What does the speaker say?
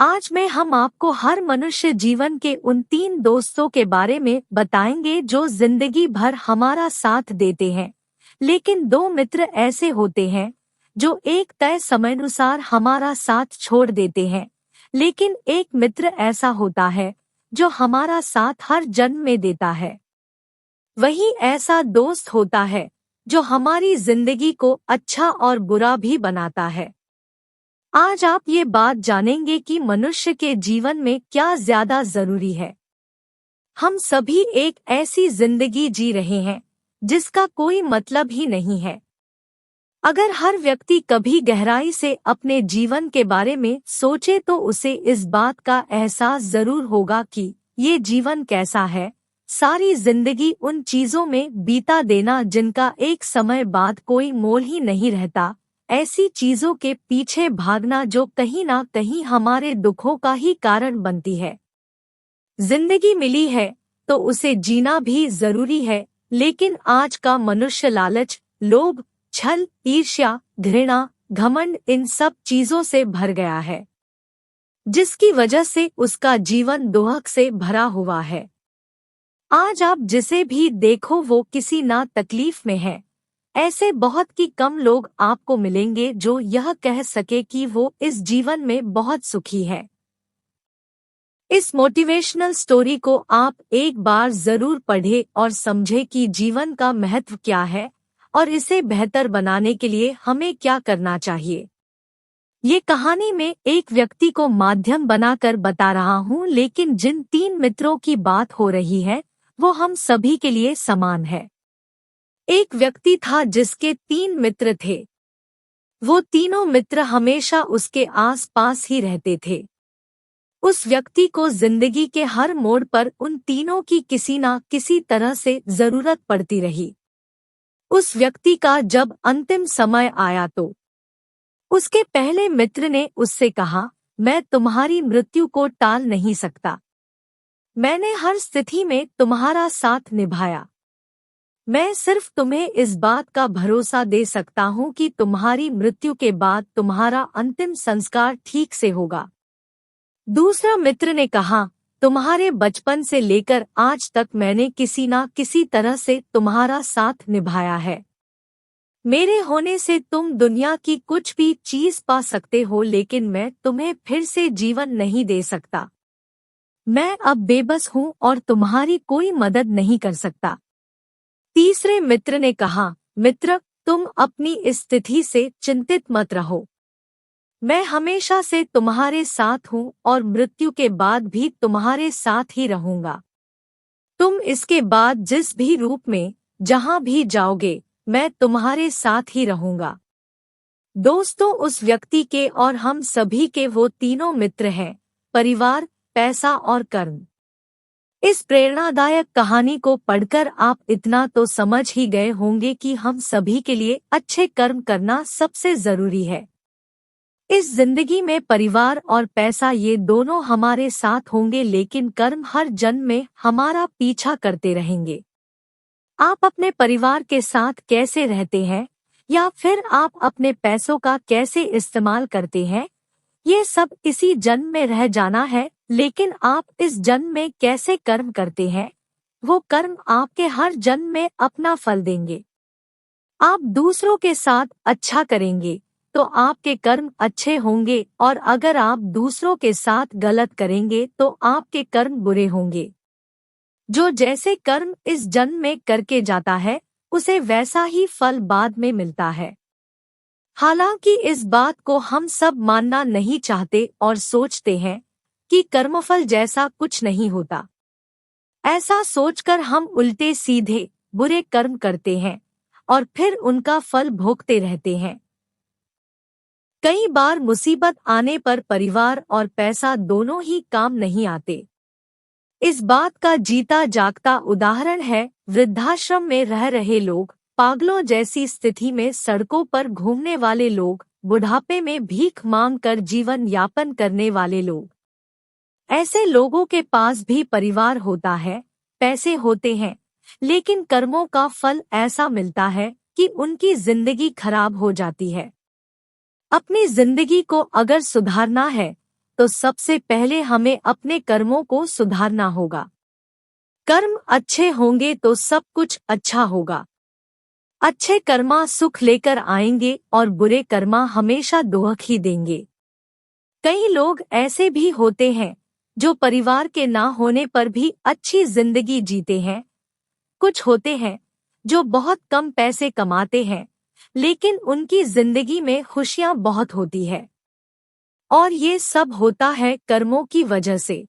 आज में हम आपको हर मनुष्य जीवन के उन 3 दोस्तों के बारे में बताएंगे जो जिंदगी भर हमारा साथ देते हैं। लेकिन 2 मित्र ऐसे होते हैं जो एक तय समयानुसार हमारा साथ छोड़ देते हैं। लेकिन एक मित्र ऐसा होता है जो हमारा साथ हर जन्म में देता है। वही ऐसा दोस्त होता है जो हमारी जिंदगी को अच्छा और बुरा भी बनाता है। आज आप ये बात जानेंगे कि मनुष्य के जीवन में क्या ज्यादा जरूरी है। हम सभी एक ऐसी जिंदगी जी रहे हैं जिसका कोई मतलब ही नहीं है। अगर हर व्यक्ति कभी गहराई से अपने जीवन के बारे में सोचे तो उसे इस बात का एहसास जरूर होगा कि ये जीवन कैसा है। सारी जिंदगी उन चीजों में बीता देना जिनका एक समय बाद कोई मोल ही नहीं रहता, ऐसी चीजों के पीछे भागना जो कहीं ना कहीं हमारे दुखों का ही कारण बनती है। जिंदगी मिली है तो उसे जीना भी जरूरी है, लेकिन आज का मनुष्य लालच, लोभ, छल, ईर्ष्या, घृणा, घमंड इन सब चीजों से भर गया है, जिसकी वजह से उसका जीवन दुख से भरा हुआ है। आज आप जिसे भी देखो वो किसी ना तकलीफ में है। ऐसे बहुत ही कम लोग आपको मिलेंगे जो यह कह सके कि वो इस जीवन में बहुत सुखी है। इस मोटिवेशनल स्टोरी को आप एक बार जरूर पढ़ें और समझें कि जीवन का महत्व क्या है और इसे बेहतर बनाने के लिए हमें क्या करना चाहिए। ये कहानी में एक व्यक्ति को माध्यम बनाकर बता रहा हूँ, लेकिन जिन 3 मित्रों की बात हो रही है वो हम सभी के लिए समान है। एक व्यक्ति था जिसके 3 मित्र थे। वो तीनों मित्र हमेशा उसके आस-पास ही रहते थे। उस व्यक्ति को जिंदगी के हर मोड़ पर उन तीनों की किसी ना किसी तरह से जरूरत पड़ती रही। उस व्यक्ति का जब अंतिम समय आया तो उसके पहले मित्र ने उससे कहा, मैं तुम्हारी मृत्यु को टाल नहीं सकता। मैंने हर स्थिति में तुम्हारा साथ निभाया। मैं सिर्फ तुम्हें इस बात का भरोसा दे सकता हूँ कि तुम्हारी मृत्यु के बाद तुम्हारा अंतिम संस्कार ठीक से होगा। दूसरा मित्र ने कहा, तुम्हारे बचपन से लेकर आज तक मैंने किसी ना किसी तरह से तुम्हारा साथ निभाया है। मेरे होने से तुम दुनिया की कुछ भी चीज पा सकते हो, लेकिन मैं तुम्हें फिर से जीवन नहीं दे सकता। मैं अब बेबस हूँ और तुम्हारी कोई मदद नहीं कर सकता। तीसरे मित्र ने कहा, मित्र, तुम अपनी इस स्थिति से चिंतित मत रहो। मैं हमेशा से तुम्हारे साथ हूँ और मृत्यु के बाद भी तुम्हारे साथ ही रहूंगा। तुम इसके बाद जिस भी रूप में जहां भी जाओगे, मैं तुम्हारे साथ ही रहूंगा। दोस्तों, उस व्यक्ति के और हम सभी के वो तीनों मित्र हैं: परिवार, पैसा और कर्म। इस प्रेरणादायक कहानी को पढ़कर आप इतना तो समझ ही गए होंगे कि हम सभी के लिए अच्छे कर्म करना सबसे जरूरी है। इस जिंदगी में परिवार और पैसा ये दोनों हमारे साथ होंगे, लेकिन कर्म हर जन्म में हमारा पीछा करते रहेंगे। आप अपने परिवार के साथ कैसे रहते हैं या फिर आप अपने पैसों का कैसे इस्तेमाल करते हैं, ये सब इसी जन्म में रह जाना है। लेकिन आप इस जन्म में कैसे कर्म करते हैं, वो कर्म आपके हर जन्म में अपना फल देंगे। आप दूसरों के साथ अच्छा करेंगे तो आपके कर्म अच्छे होंगे, और अगर आप दूसरों के साथ गलत करेंगे तो आपके कर्म बुरे होंगे। जो जैसे कर्म इस जन्म में करके जाता है उसे वैसा ही फल बाद में मिलता है। हालांकि इस बात को हम सब मानना नहीं चाहते और सोचते हैं कि कर्मफल जैसा कुछ नहीं होता। ऐसा सोचकर हम उल्टे सीधे बुरे कर्म करते हैं और फिर उनका फल भोगते रहते हैं। कई बार मुसीबत आने पर परिवार और पैसा दोनों ही काम नहीं आते। इस बात का जीता जागता उदाहरण है वृद्धाश्रम में रह रहे लोग, पागलों जैसी स्थिति में सड़कों पर घूमने वाले लोग, बुढ़ापे में भीख मांगकर जीवन यापन करने वाले लोग। ऐसे लोगों के पास भी परिवार होता है, पैसे होते हैं, लेकिन कर्मों का फल ऐसा मिलता है कि उनकी जिंदगी खराब हो जाती है। अपनी जिंदगी को अगर सुधारना है तो सबसे पहले हमें अपने कर्मों को सुधारना होगा। कर्म अच्छे होंगे तो सब कुछ अच्छा होगा। अच्छे कर्मा सुख लेकर आएंगे और बुरे कर्मा हमेशा दुख ही देंगे। कई लोग ऐसे भी होते हैं जो परिवार के ना होने पर भी अच्छी जिंदगी जीते हैं। कुछ होते हैं जो बहुत कम पैसे कमाते हैं, लेकिन उनकी जिंदगी में खुशियां बहुत होती है। और ये सब होता है कर्मों की वजह से।